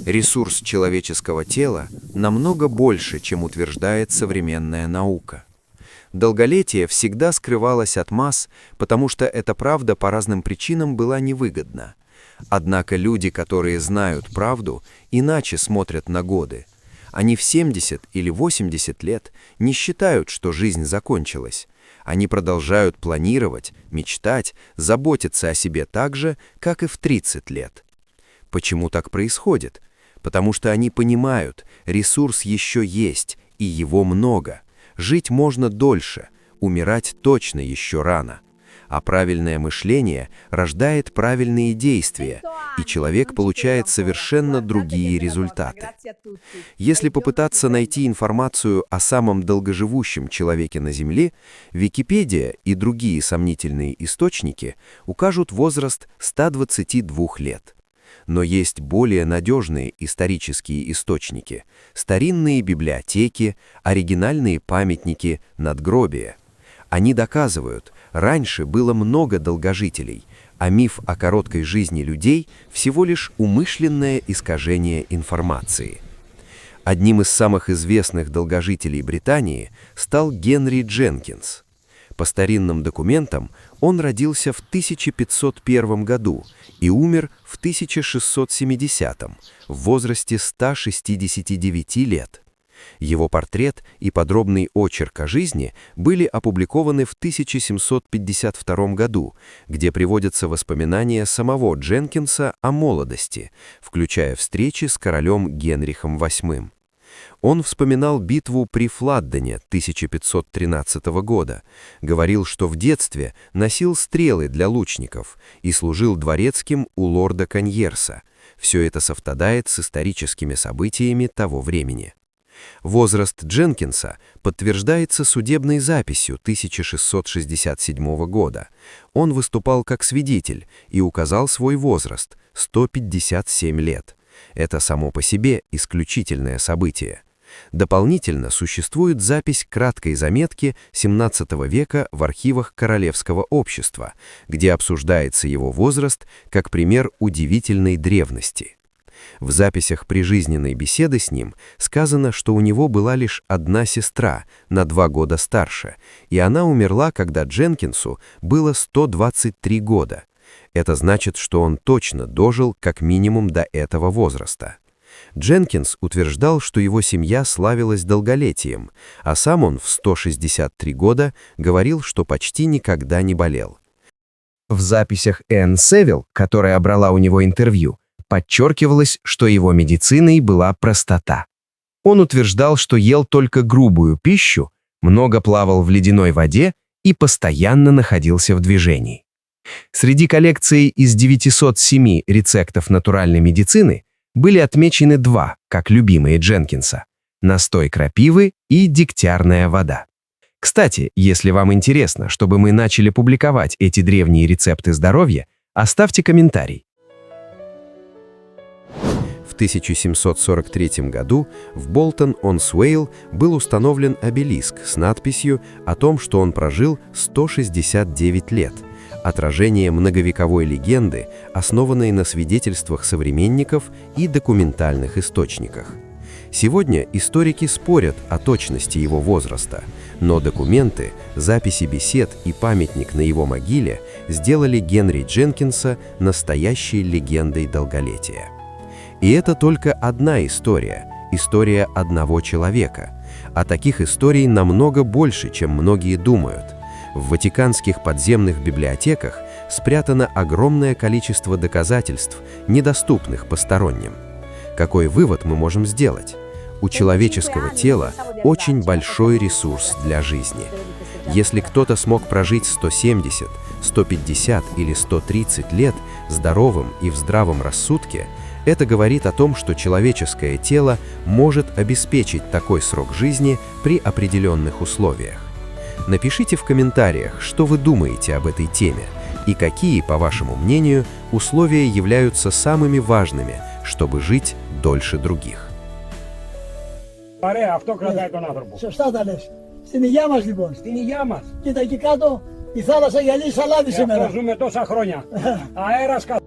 Ресурс человеческого тела намного больше, чем утверждает современная наука. Долголетие всегда скрывалось от масс, потому что эта правда по разным причинам была невыгодна. Однако люди, которые знают правду, иначе смотрят на годы. Они в 70 или 80 лет не считают, что жизнь закончилась. Они продолжают планировать, мечтать, заботиться о себе так же, как и в 30 лет. Почему так происходит? Потому что они понимают, ресурс еще есть, и его много. Жить можно дольше, умирать точно еще рано. А правильное мышление рождает правильные действия, и человек получает совершенно другие результаты. Если попытаться найти информацию о самом долгоживущем человеке на Земле, Википедия и другие сомнительные источники укажут возраст 122 лет. Но есть более надежные исторические источники, старинные библиотеки, оригинальные памятники, надгробия. Они доказывают, раньше было много долгожителей, а миф о короткой жизни людей всего лишь умышленное искажение информации. Одним из самых известных долгожителей Британии стал Генри Дженкинс. По старинным документам он родился в 1501 году и умер в 1670 в возрасте 169 лет. Его портрет и подробный очерк о жизни были опубликованы в 1752 году, где приводятся воспоминания самого Дженкинса о молодости, включая встречи с королем Генрихом VIII. Он вспоминал битву при Флоддене 1513 года, говорил, что в детстве носил стрелы для лучников и служил дворецким у лорда Коньерса. Все это совпадает с историческими событиями того времени. Возраст Дженкинса подтверждается судебной записью 1667 года. Он выступал как свидетель и указал свой возраст – 157 лет. Это само по себе исключительное событие. Дополнительно существует запись краткой заметки XVII века в архивах Королевского общества, где обсуждается его возраст как пример удивительной древности. В записях прижизненной беседы с ним сказано, что у него была лишь одна сестра, на 2 года старше, и она умерла, когда Дженкинсу было 123 года. Это значит, что он точно дожил как минимум до этого возраста. Дженкинс утверждал, что его семья славилась долголетием, а сам он в 163 года говорил, что почти никогда не болел. В записях Энн Севилл, которая брала у него интервью, подчеркивалось, что его медициной была простота. Он утверждал, что ел только грубую пищу, много плавал в ледяной воде и постоянно находился в движении. Среди коллекции из 907 рецептов натуральной медицины были отмечены 2, как любимые Дженкинса – настой крапивы и дегтярная вода. Кстати, если вам интересно, чтобы мы начали публиковать эти древние рецепты здоровья, оставьте комментарий. В 1743 году в Болтон-он-Суэйл был установлен обелиск с надписью о том, что он прожил 169 лет, отражение многовековой легенды, основанной на свидетельствах современников и документальных источниках. Сегодня историки спорят о точности его возраста, но документы, записи бесед и памятник на его могиле сделали Генри Дженкинса настоящей легендой долголетия. И это только одна история – история одного человека. А таких историй намного больше, чем многие думают. В ватиканских подземных библиотеках спрятано огромное количество доказательств, недоступных посторонним. Какой вывод мы можем сделать? У человеческого тела очень большой ресурс для жизни. Если кто-то смог прожить 170, 150 или 130 лет здоровым и в здравом рассудке, это говорит о том, что человеческое тело может обеспечить такой срок жизни при определенных условиях. Напишите в комментариях, что вы думаете об этой теме и какие, по вашему мнению, условия являются самыми важными, чтобы жить дольше других. Αυτό κρατάει τον άνθρωπο. Σωστά τα λες. Στην υγειά μας λοιπόν. Στην υγειά μας. Κοίτα εκεί κάτω, η θάλασσα γυαλίζει σαλάδι σήμερα. Αυτό ζούμε τόσα χρόνια. Αέρας